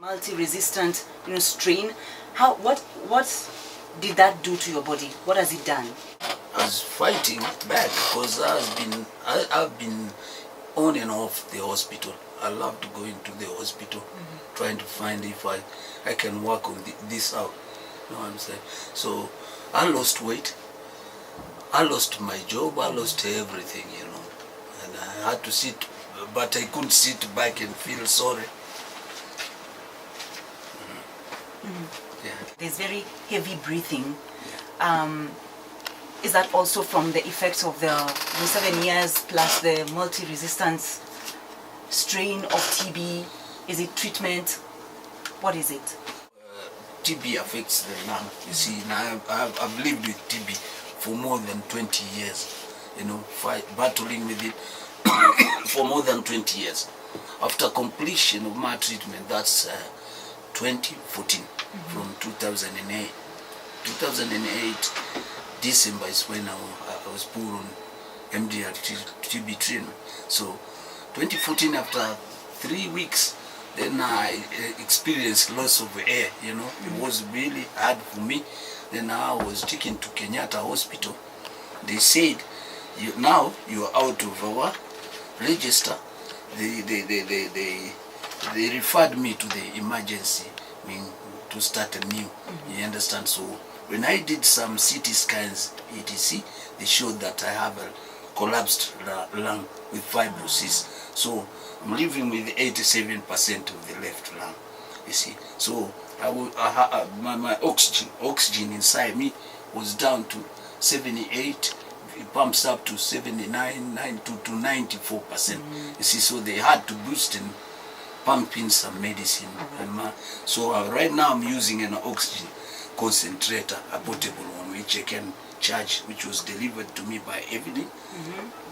Multi-resistant, strain. What did that do to your body? What has it done? I was fighting back because I've been on and off the hospital. I love to go into the hospital, trying to find if I can work on this out. You know what I'm saying? So I lost weight. I lost my job. I lost everything, and I had to sit, but I couldn't sit back and feel sorry. Yeah. There's very heavy breathing. Is that also from the effects of the 7 years plus the multi-resistance strain of TB? Is it treatment? What is it? TB affects the lung. You see, now I've lived with TB for more than 20 years, battling with it for more than 20 years. After completion of my treatment, that's 2014, from 2008. 2008, December is when I was put on MDR TB treatment. So 2014, after 3 weeks, then I experienced loss of air, It was really hard for me. Then I was taken to Kenyatta Hospital. They said, now you are out of our register. They referred me to the emergency, to start anew. You understand? So when I did some CT scans, etc., they showed that I have a collapsed lung with fibrosis. So I'm living with 87% of the left lung. You see, so my oxygen inside me was down to 78. It pumps up to 79, to 94%. You see, so they had to boost and pump in some medicine. So right now I'm using an oxygen concentrator, a portable one, which I can charge, which was delivered to me by Evelyn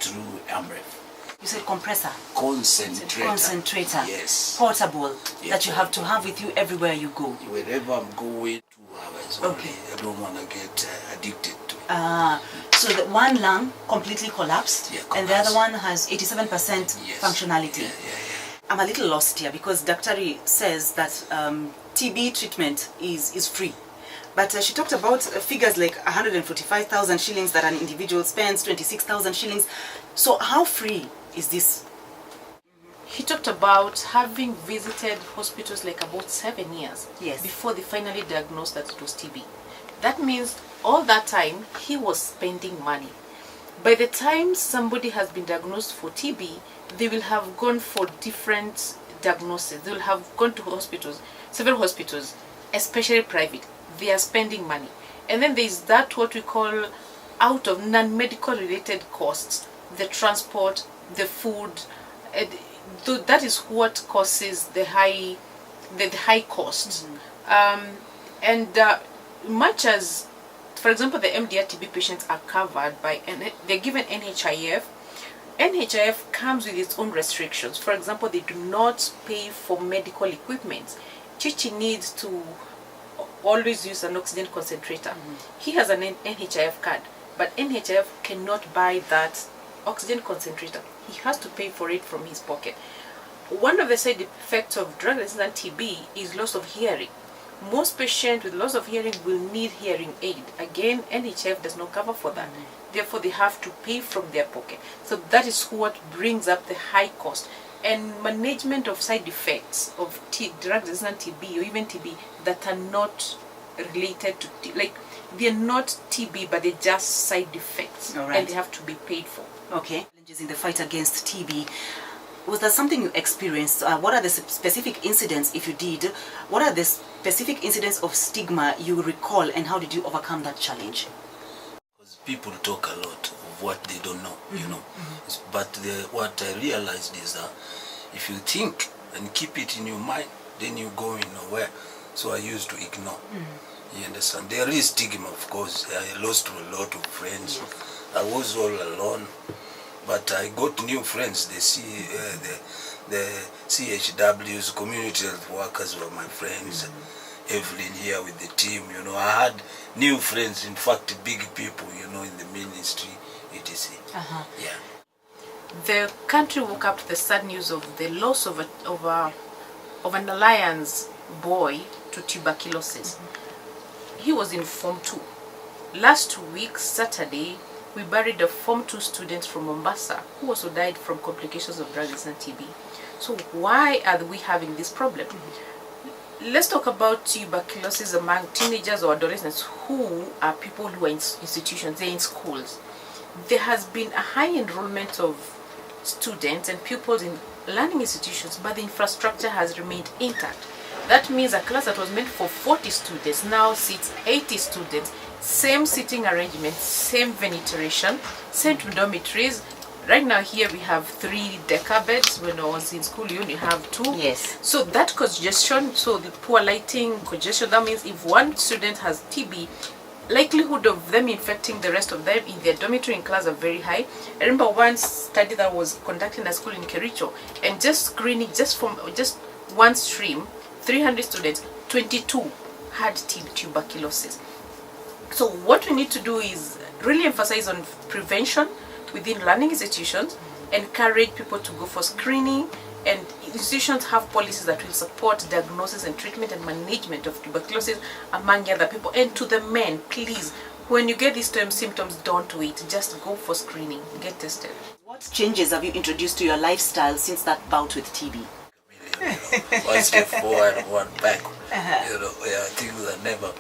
through Amref. You said compressor? Concentrator. Concentrator. Yes. Portable, yeah, that you have to have with you everywhere you go. Wherever I'm going, 2 hours only. I don't want to get addicted to it. So the one lung completely collapsed, and the other one has 87% functionality. Yeah. I'm a little lost here because Daktari says that TB treatment is free. But she talked about figures like 145,000 shillings that an individual spends, 26,000 shillings. So how free is this? He talked about having visited hospitals like about 7 years before they finally diagnosed that it was TB. That means all that time he was spending money. By the time somebody has been diagnosed for TB, they will have gone for different diagnoses. They will have gone to hospitals, several hospitals, especially private. They are spending money. And then there is that what we call out of non-medical related costs, the transport, the food. That is what causes the high costs. Much as, for example, the MDR TB patients are covered by, they're given NHIF. NHIF comes with its own restrictions. For example, they do not pay for medical equipment. Chichi needs to always use an oxygen concentrator. He has an NHIF card, but NHIF cannot buy that oxygen concentrator. He has to pay for it from his pocket. One of the side effects of drug-resistant TB is loss of hearing. Most patients with loss of hearing will need hearing aid. Again, NHIF does not cover for that. Therefore, they have to pay from their pocket. So that is what brings up the high cost. And management of side effects of drug-resistant TB or even TB that are not related to TB, like they're not TB, but they're just side effects, and they have to be paid for. Okay. Challenges in the fight against TB. Was that something you experienced? What are the specific incidents, if you did? What are the specific incidents of stigma you recall, and how did you overcome that challenge? Because people talk a lot of what they don't know, But what I realized is that if you think and keep it in your mind, then you're going nowhere. So I used to ignore. You understand? There is stigma, of course. I lost a lot of friends. I was all alone. But I got new friends. The CHWs, community health workers were my friends. Evelyn here with the team, I had new friends, in fact, big people, in the ministry, etc. Yeah. The country woke up to the sad news of the loss of an alliance boy to tuberculosis. He was in Form 2. Last week, Saturday, we buried a Form 2 student from Mombasa who also died from complications of drug-resistant TB. So why are we having this problem? Let's talk about tuberculosis among teenagers or adolescents who are people who are in institutions, they're in schools. There has been a high enrollment of students and pupils in learning institutions, but the infrastructure has remained intact. That means a class that was meant for 40 students now sits 80 students, same seating arrangement, same ventilation, same dormitories. Right now here we have 3 decker beds. When I was in school you only have 2. Yes. So that congestion, so the poor lighting, congestion, that means if one student has TB, likelihood of them infecting the rest of them in their dormitory in class are very high. I remember one study that was conducted in a school in Kericho, and just screening just from just one stream, 300 students, 22 had tuberculosis. So what we need to do is really emphasize on prevention within learning institutions, encourage people to go for screening, and institutions have policies that will support diagnosis and treatment and management of tuberculosis among other people. And to the men, please, when you get these symptoms, don't wait, just go for screening, get tested. What changes have you introduced to your lifestyle since that bout with TB? One step forward, one back. Things are never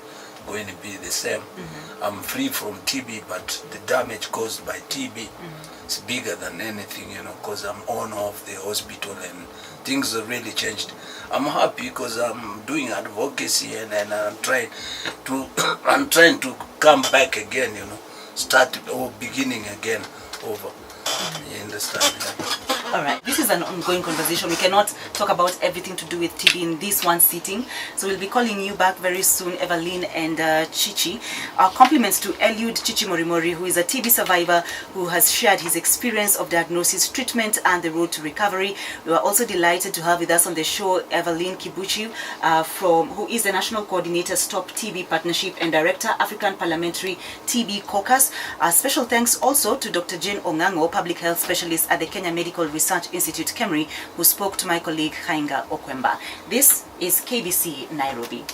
going to be the same. I'm free from TB, but the damage caused by TB is bigger than anything, because I'm owner of the hospital and things have really changed. I'm happy because I'm doing advocacy and I'm trying to come back again, start or beginning again over. You understand? All right, this is an ongoing conversation. We cannot talk about everything to do with TB in this one sitting. So we'll be calling you back very soon, Evelyn and Chichi. Our compliments to Eliud Chichi Morimori, who is a TB survivor who has shared his experience of diagnosis, treatment, and the road to recovery. We are also delighted to have with us on the show Evelyn Kibuchi, who is the National Coordinator Stop TB Partnership and Director, African Parliamentary TB Caucus. Special thanks also to Dr. Jane Ongango, Public Health Specialist at the Kenya Medical Research Institute, KEMRI, who spoke to my colleague Hainga Okwemba. This is KBC Nairobi.